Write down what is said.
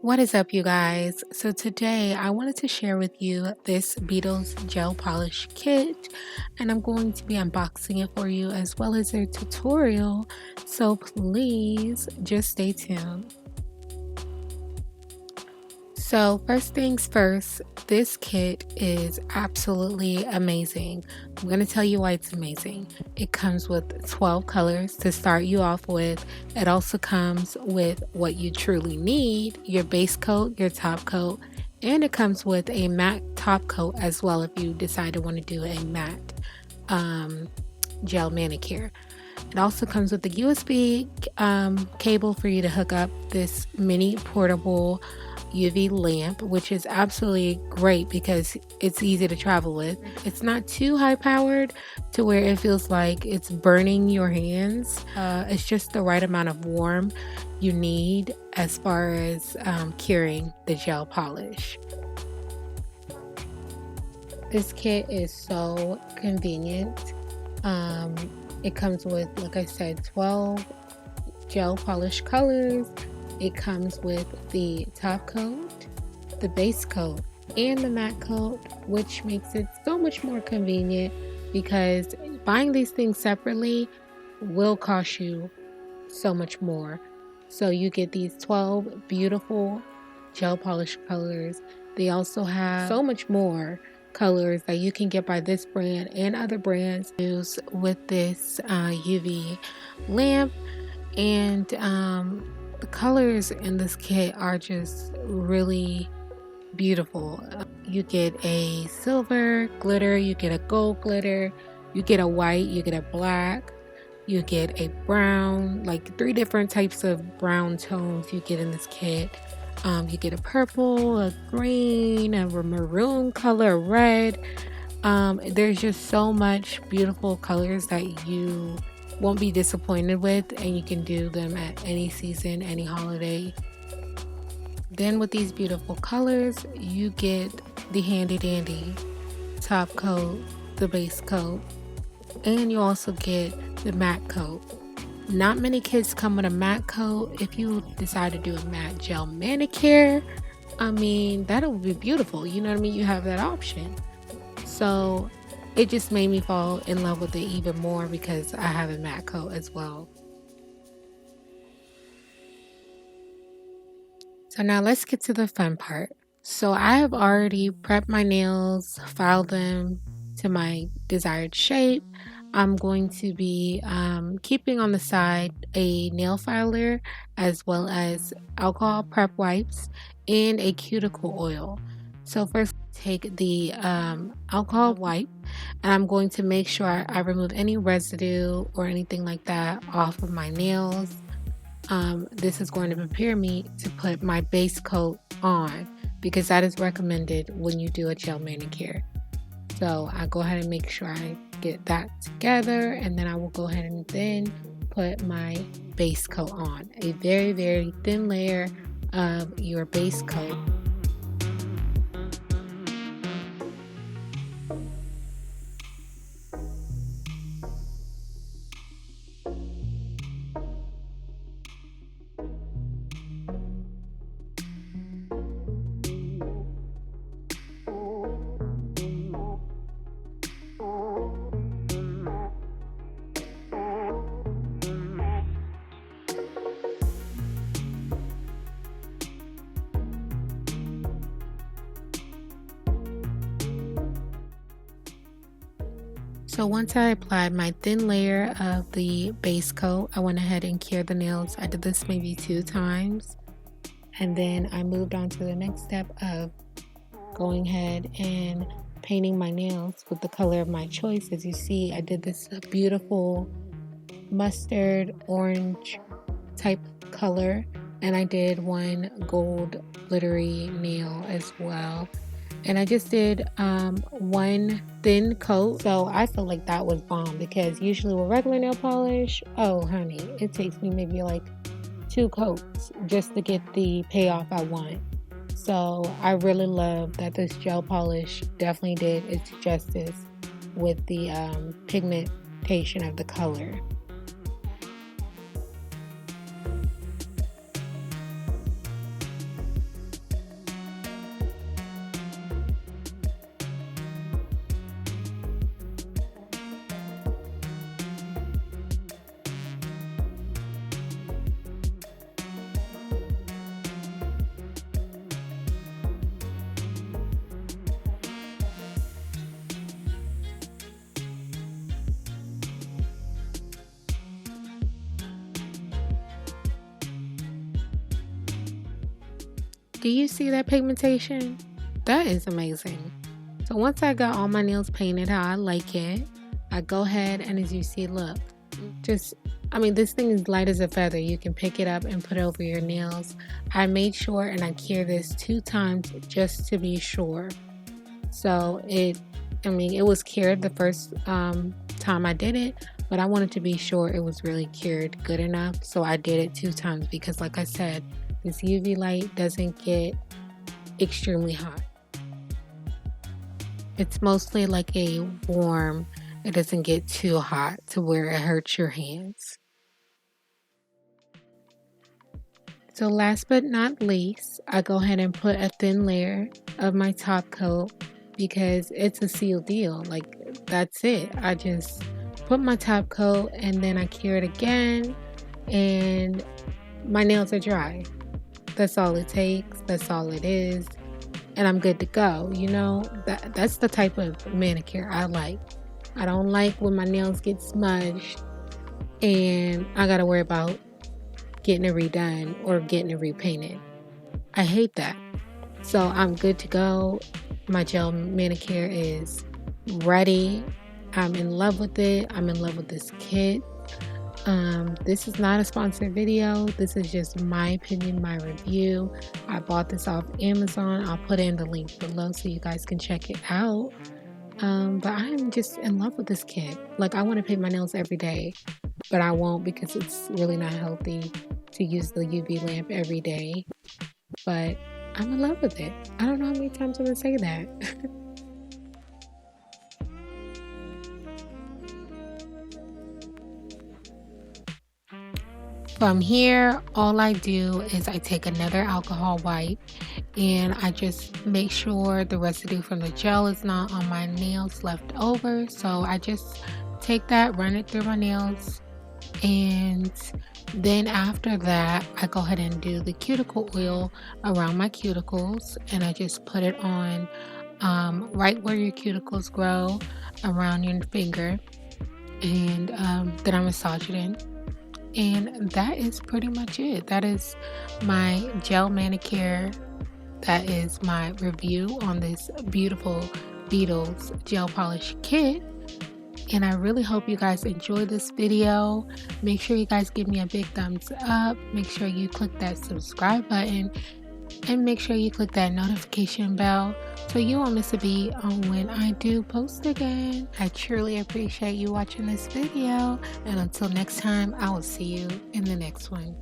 What is up, you guys? So today I wanted to share with you this Beetles Gel Polish Kit, and I'm going to be unboxing it for you as well as a tutorial, so please just stay tuned. So first things first, this kit is absolutely amazing. I'm going to tell you why it's amazing. It comes with 12 colors to start you off with. It also comes with what you truly need, your base coat, your top coat, and it comes with a matte top coat as well if you decide to want to do a matte gel manicure. It also comes with the USB cable for you to hook up this mini portable UV lamp, which is absolutely great because it's easy to travel with. It's not too high powered to where it feels like it's burning your hands. It's just the right amount of warm you need as far as curing the gel polish. This kit is so convenient. It comes with, like I said, 12 gel polish colors. It comes with the top coat, the base coat, and the matte coat, which makes it so much more convenient because buying these things separately will cost you so much more. So you get these 12 beautiful gel polish colors. They also have so much more colors that you can get by this brand and other brands use with this UV lamp. And the colors in this kit are just really beautiful. You get a silver glitter, you get a gold glitter, you get a white, you get a black, you get a brown, like 3 different types of brown tones you get in this kit. You get a purple, a green, a maroon color, a red. There's just so much beautiful colors that you won't be disappointed with, and you can do them at any season, any holiday. Then with these beautiful colors, you get the handy dandy top coat, the base coat, and you also get the matte coat. Not many kits come with a matte coat. If you decide to do a matte gel manicure, I mean, that would be beautiful. You know what I mean? You have that option. So it just made me fall in love with it even more because I have a matte coat as well. So now let's get to the fun part. So I have already prepped my nails, filed them to my desired shape. I'm going to be keeping on the side a nail filer as well as alcohol prep wipes and a cuticle oil. So first, take the alcohol wipe, and I'm going to make sure I remove any residue or anything like that off of my nails. This is going to prepare me to put my base coat on because that is recommended when you do a gel manicure. So I go ahead and make sure I get that together, and then I will go ahead and then put my base coat on. A very, very thin layer of your base coat. So once I applied my thin layer of the base coat, I went ahead and cured the nails. I did this maybe 2 times. And then I moved on to the next step of going ahead and painting my nails with the color of my choice. As you see, I did this beautiful mustard orange type color. And I did one gold glittery nail as well. And I just did one thin coat, so I feel like that was bomb because usually with regular nail polish, oh honey, it takes me maybe like 2 coats just to get the payoff I want. So I really love that this gel polish definitely did its justice with the pigmentation of the color. Do you see that pigmentation? That is amazing. So once I got all my nails painted how I like it, I go ahead and as you see, look, this thing is light as a feather. You can pick it up and put it over your nails. I made sure and I cured this 2 times just to be sure. So it was cured the first time I did it, but I wanted to be sure it was really cured good enough. So I did it 2 times because like I said, this UV light doesn't get extremely hot. It's mostly like a warm, it doesn't get too hot to where it hurts your hands. So last but not least, I go ahead and put a thin layer of my top coat because it's a sealed deal. Like that's it. I just put my top coat and then I cure it again and my nails are dry. That's all it takes. That's all it is. And I'm good to go. You know, that's the type of manicure I like. I don't like when my nails get smudged and I gotta worry about getting it redone or getting it repainted. I hate that. So I'm good to go. My gel manicure is ready. I'm in love with it. I'm in love with this kit. This is not a sponsored video. This is just my opinion, my review. I bought this off Amazon. I'll put in the link below so you guys can check it out. But I'm just in love with this kit. Like I want to paint my nails every day, but I won't because it's really not healthy to use the UV lamp every day. But I'm in love with it. I don't know how many times I'm gonna say that. From here, all I do is I take another alcohol wipe and I just make sure the residue from the gel is not on my nails left over. So I just take that, run it through my nails, and then after that, I go ahead and do the cuticle oil around my cuticles and I just put it on right where your cuticles grow around your finger, and then I massage it in. And that is pretty much it. That is my gel manicure. That is my review on this beautiful Beetles Gel Polish Kit. And I really hope you guys enjoy this video. Make sure you guys give me a big thumbs up. Make sure you click that subscribe button. And make sure you click that notification bell so you won't miss a beat on when I do post again. I truly appreciate you watching this video. And until next time, I will see you in the next one.